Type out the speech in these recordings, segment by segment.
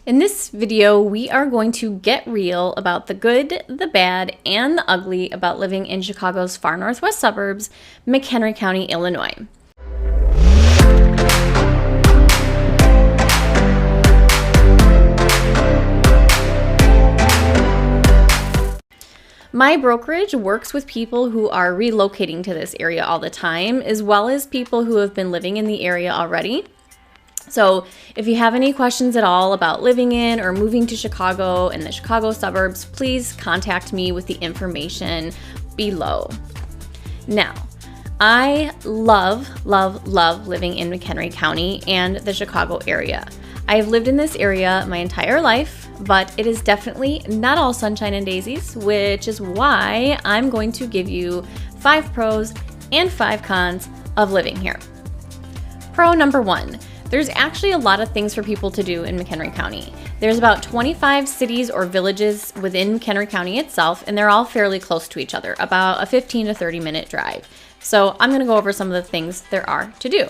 In this video, we are going to get real about the good, the bad, and the ugly about living in Chicago's far northwest suburbs, McHenry County, Illinois. My brokerage works with people who are relocating to this area all the time, as well as people who have been living in the area already. So if you have any questions at all about living in or moving to Chicago and the Chicago suburbs, please contact me with the information below. Now, I love living in McHenry County and the Chicago area. I've lived in this area my entire life, but it is definitely not all sunshine and daisies, which is why I'm going to give you 5 pros and 5 cons of living here. Pro number 1. There's actually a lot of things for people to do in McHenry County. There's about 25 cities or villages within McHenry County itself, and they're all fairly close to each other, about a 15 to 30 minute drive. So I'm gonna go over some of the things there are to do.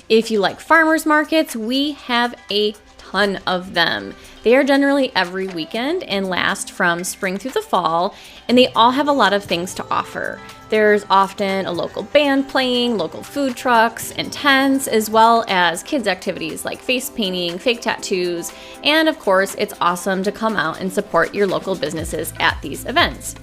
If you like farmers markets, we have a ton of them. They are generally every weekend and last from spring through the fall, and they all have a lot of things to offer. There's often a local band playing, local food trucks and tents, as well as kids activities like face painting, fake tattoos, and of course, it's awesome to come out and support your local businesses at these events.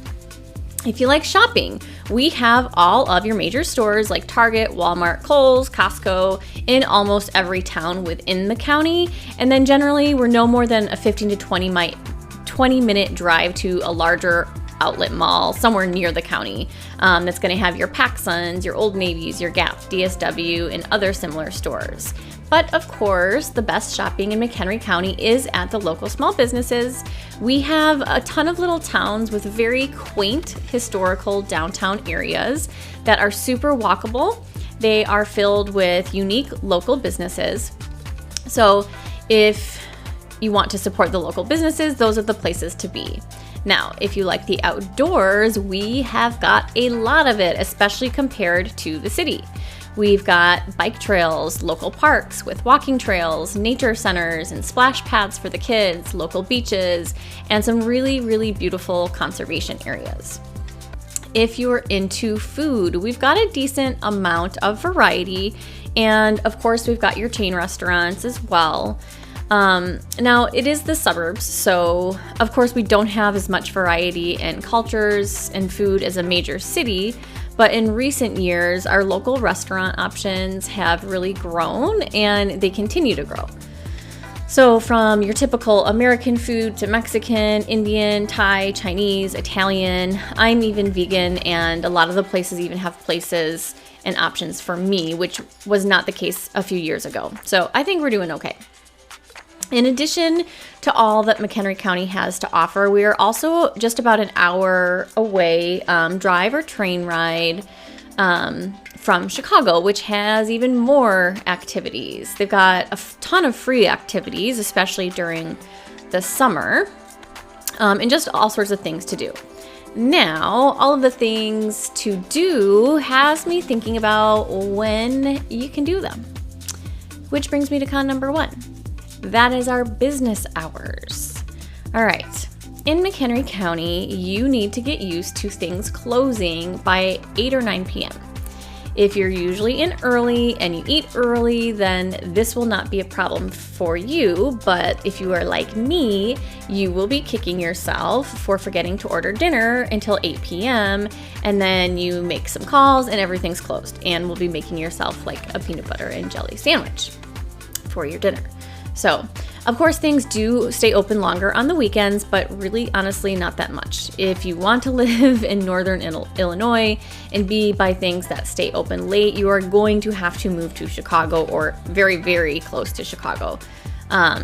If you like shopping, we have all of your major stores like Target, Walmart, Kohl's, Costco in almost every town within the county. And then generally, we're no more than a 15 to 20 minute drive to a larger outlet mall somewhere near the county that's going to have your PacSuns, your Old Navys, your Gap, DSW, and other similar stores. But of course, the best shopping in McHenry County is at the local small businesses. We have a ton of little towns with very quaint historical downtown areas that are super walkable. They are filled with unique local businesses. So if you want to support the local businesses, those are the places to be. Now, if you like the outdoors, we have got a lot of it, especially compared to the city. We've got bike trails, local parks with walking trails, nature centers and splash pads for the kids, local beaches, and some really beautiful conservation areas. If you're into food, we've got a decent amount of variety, and of course we've got your chain restaurants as well. Now it is the suburbs, so of course we don't have as much variety in cultures and food as a major city, but in recent years our local restaurant options have really grown and they continue to grow. So from your typical American food to Mexican, Indian, Thai, Chinese, Italian, I'm even vegan, and a lot of the places even have places and options for me, which was not the case a few years ago. So I think we're doing okay. In addition to all that McHenry County has to offer, we are also just about an hour away, drive or train ride from Chicago, which has even more activities. They've got a ton of free activities, especially during the summer, and just all sorts of things to do. Now, all of the things to do has me thinking about when you can do them, which brings me to con number 1. That is our business hours. All right, in McHenry County, you need to get used to things closing by 8 or 9 p.m. If you're usually in early and you eat early, then this will not be a problem for you. But if you are like me, you will be kicking yourself for forgetting to order dinner until 8 p.m. And then you make some calls and everything's closed, and will be making yourself like a peanut butter and jelly sandwich for your dinner. So, of course, things do stay open longer on the weekends, but really, honestly, not that much. If you want to live in northern Illinois and be by things that stay open late, you are going to have to move to Chicago or very close to Chicago. All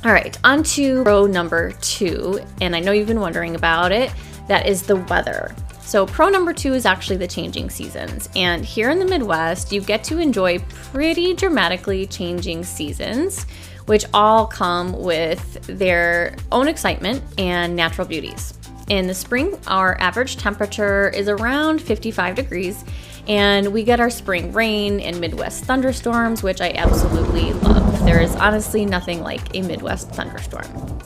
right, on to pro number 2, and I know you've been wondering about it. That is the weather. So pro number 2 is actually the changing seasons. And here in the Midwest, you get to enjoy pretty dramatically changing seasons, which all come with their own excitement and natural beauties. In the spring, our average temperature is around 55 degrees, And we get our spring rain and Midwest thunderstorms, which I absolutely love. There is honestly nothing like a Midwest thunderstorm.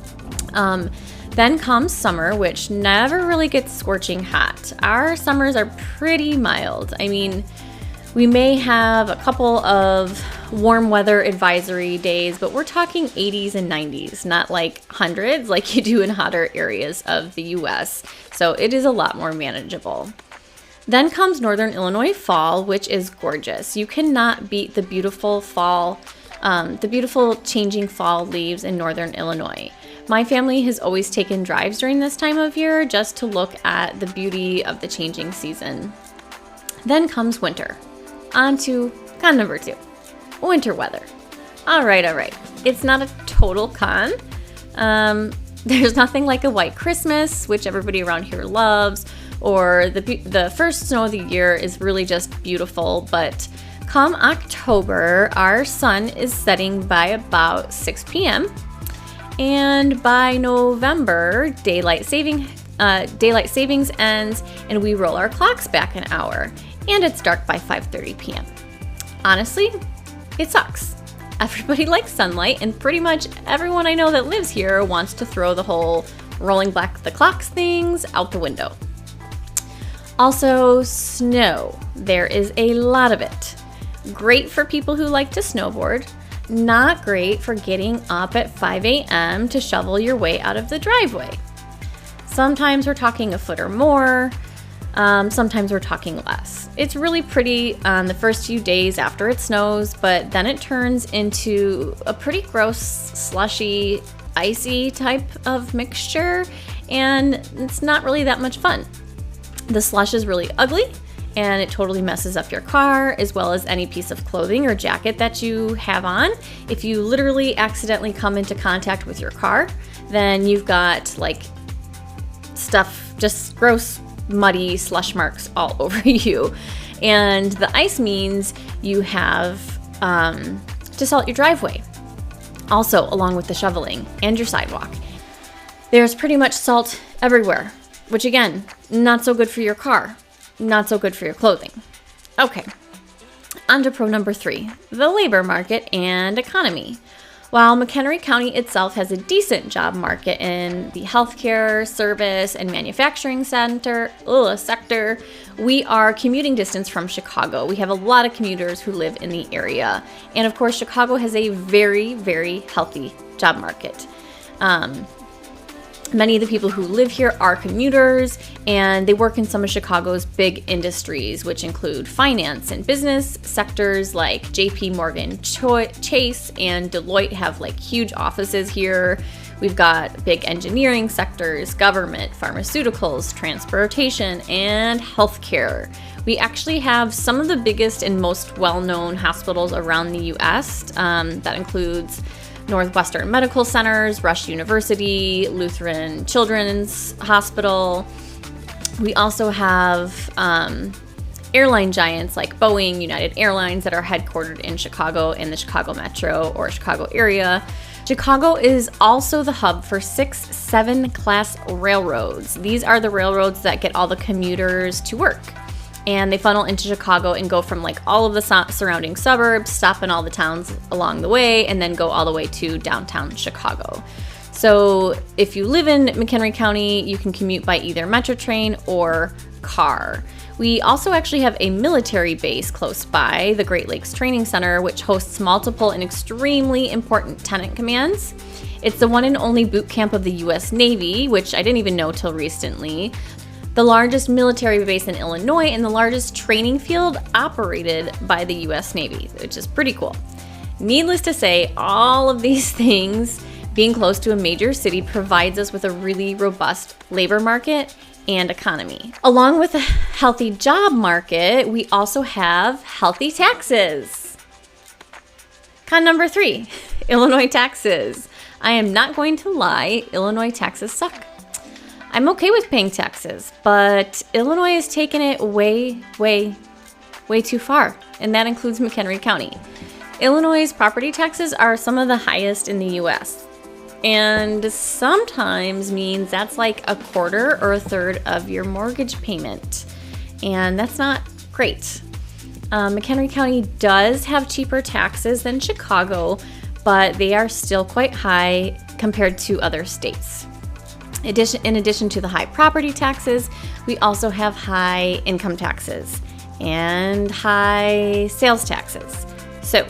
Then comes summer, which never really gets scorching hot. Our summers are pretty mild. I mean, we may have a couple of warm weather advisory days, but we're talking 80s and 90s, not like hundreds like you do in hotter areas of the US. So it is a lot more manageable. Then comes Northern Illinois fall, which is gorgeous. You cannot beat the beautiful fall, the beautiful changing fall leaves in Northern Illinois. My family has always taken drives during this time of year just to look at the beauty of the changing season. Then comes winter. On to con number 2, winter weather. All right. It's not a total con. There's nothing like a white Christmas, which everybody around here loves, or the first snow of the year is really just beautiful. But come October, our sun is setting by about 6 p.m. And by November, daylight savings ends and we roll our clocks back an hour. And it's dark by 5:30 p.m. Honestly, it sucks. Everybody likes sunlight, and pretty much everyone I know that lives here wants to throw the whole rolling back the clocks things out the window. Also, snow. There is a lot of it. Great for people who like to snowboard. Not great for getting up at 5 a.m. to shovel your way out of the driveway. Sometimes we're talking a foot or more. Sometimes we're talking less. It's really pretty on the first few days after it snows, but then it turns into a pretty gross, slushy, icy type of mixture, and it's not really that much fun. The slush is really ugly, and it totally messes up your car, as well as any piece of clothing or jacket that you have on. If you literally accidentally come into contact with your car, then you've got like stuff, just gross, muddy slush marks all over you. And the ice means you have to salt your driveway, also along with the shoveling and your sidewalk. There's pretty much salt everywhere, which again, not so good for your car, not so good for your clothing. Okay, on to pro number 3, the labor market and economy. While McHenry County itself has a decent job market in the healthcare, service, and manufacturing sector, we are commuting distance from Chicago. We have a lot of commuters who live in the area. And of course, Chicago has a very, very healthy job market. Many of the people who live here are commuters, and they work in some of Chicago's big industries, which include finance and business sectors like JP Morgan Chase and Deloitte have like huge offices here. We've got big engineering sectors, government, pharmaceuticals, transportation, and healthcare. We actually have some of the biggest and most well-known hospitals around the U.S. That includes Northwestern Medical Centers, Rush University, Lutheran Children's Hospital. We also have airline giants like Boeing, United Airlines that are headquartered in Chicago in the Chicago metro or Chicago area. Chicago is also the hub for 6 7-class railroads. These are the railroads that get all the commuters to work. And they funnel into Chicago and go from like all of the surrounding suburbs, stop in all the towns along the way, and then go all the way to downtown Chicago. So if you live in McHenry County, you can commute by either metro train or car. We also actually have a military base close by, the Great Lakes Training Center, which hosts multiple and extremely important tenant commands. It's the one and only boot camp of the U.S. Navy, which I didn't even know till recently. The largest military base in Illinois and the largest training field operated by the U.S. Navy, which is pretty cool. Needless to say, all of these things, being close to a major city, provides us with a really robust labor market and economy. Along with a healthy job market, we also have healthy taxes. Con number 3, Illinois taxes. I am not going to lie, Illinois taxes suck. I'm okay with paying taxes, but Illinois has taken it way, way, way too far, and that includes McHenry County. Illinois' property taxes are some of the highest in the U.S., and sometimes means that's like a quarter or a third of your mortgage payment, and that's not great. McHenry County does have cheaper taxes than Chicago, but they are still quite high compared to other states. In addition to the high property taxes, we also have high income taxes and high sales taxes. So,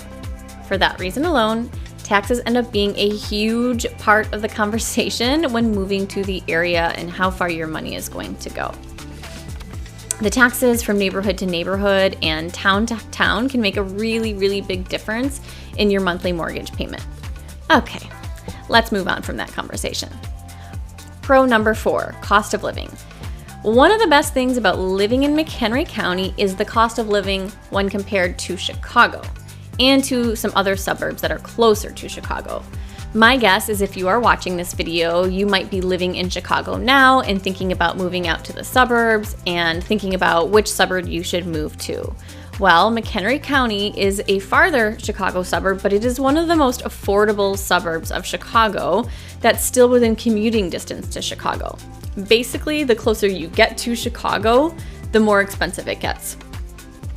for that reason alone, taxes end up being a huge part of the conversation when moving to the area and how far your money is going to go. The taxes from neighborhood to neighborhood and town to town can make a really, really big difference in your monthly mortgage payment. Okay, let's move on from that conversation. Pro number 4, cost of living. One of the best things about living in McHenry County is the cost of living when compared to Chicago and to some other suburbs that are closer to Chicago. My guess is if you are watching this video, you might be living in Chicago now and thinking about moving out to the suburbs and thinking about which suburb you should move to. Well, McHenry County is a farther Chicago suburb, but it is one of the most affordable suburbs of Chicago that's still within commuting distance to Chicago. Basically, the closer you get to Chicago, the more expensive it gets.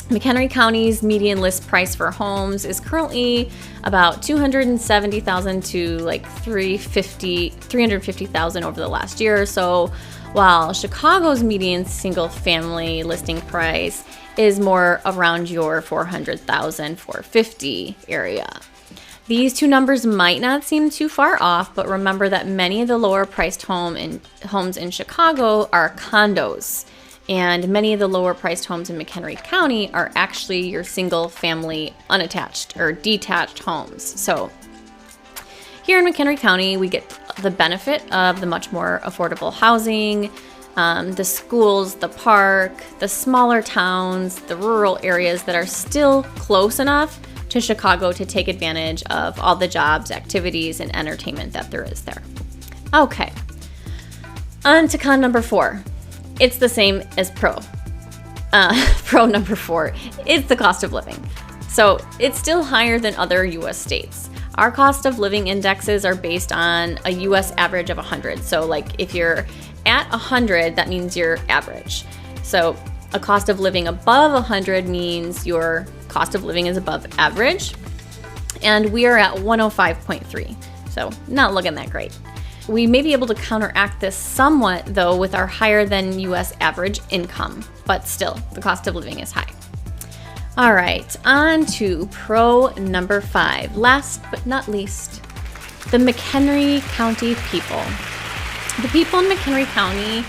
McHenry County's median list price for homes is currently about $270,000 to like $350,000 over the last year or so, while Chicago's median single family listing price is more around your $400,000, $450,000 area. These two numbers might not seem too far off, but remember that many of the lower priced homes in Chicago are condos. And many of the lower priced homes in McHenry County are actually your single family unattached or detached homes. So here in McHenry County, we get the benefit of the much more affordable housing, the schools, the park, the smaller towns, the rural areas that are still close enough to Chicago to take advantage of all the jobs, activities, and entertainment that there is there. Okay, on to con number 4. It's the same as pro. Pro number 4, it's the cost of living. So it's still higher than other US states. Our cost of living indexes are based on a US average of 100. So like if you're at 100, that means you're average. So a cost of living above 100 means your cost of living is above average. And we are at 105.3. So not looking that great. We may be able to counteract this somewhat, though, with our higher than US average income, but still, the cost of living is high. All right, on to pro number 5. Last but not least, the McHenry County people. The people in McHenry County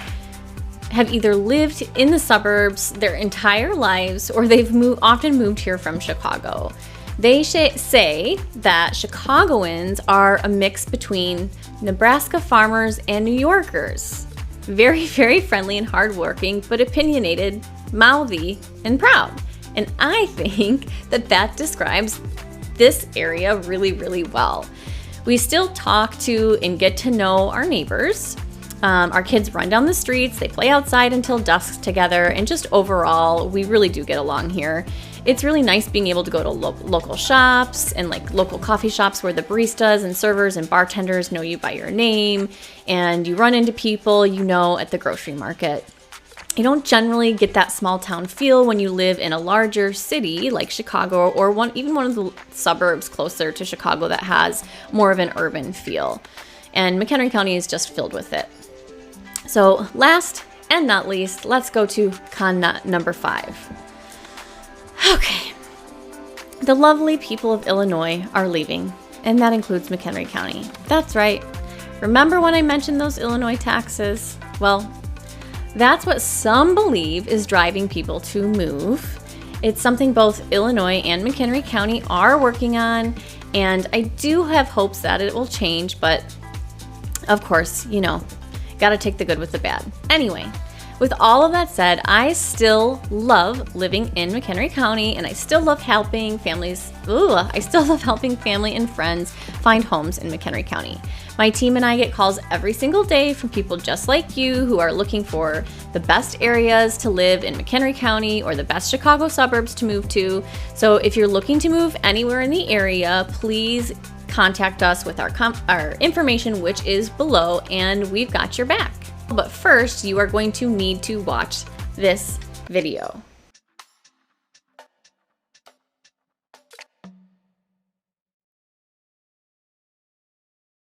have either lived in the suburbs their entire lives or they've often moved here from Chicago. They say that Chicagoans are a mix between Nebraska farmers and New Yorkers. Very, very friendly and hardworking, but opinionated, mouthy, and proud. And I think that that describes this area really, really well. We still talk to and get to know our neighbors. Our kids run down the streets, they play outside until dusk together, and just overall, we really do get along here. It's really nice being able to go to local shops and like local coffee shops where the baristas and servers and bartenders know you by your name, and you run into people you know at the grocery market. You don't generally get that small town feel when you live in a larger city like Chicago or even one of the suburbs closer to Chicago that has more of an urban feel. And McHenry County is just filled with it. So last and not least, let's go to con number 5. Okay, the lovely people of Illinois are leaving, and that includes McHenry County. That's right. Remember when I mentioned those Illinois taxes? Well, that's what some believe is driving people to move. It's something both Illinois and McHenry County are working on, and I do have hopes that it will change, but of course, you know, gotta take the good with the bad. Anyway, with all of that said, I still love living in McHenry County, and I still love helping families. I still love helping family and friends find homes in McHenry County. My team and I get calls every single day from people just like you who are looking for the best areas to live in McHenry County or the best Chicago suburbs to move to. So if you're looking to move anywhere in the area, please contact us with our information, which is below, and we've got your back. But first, you are going to need to watch this video.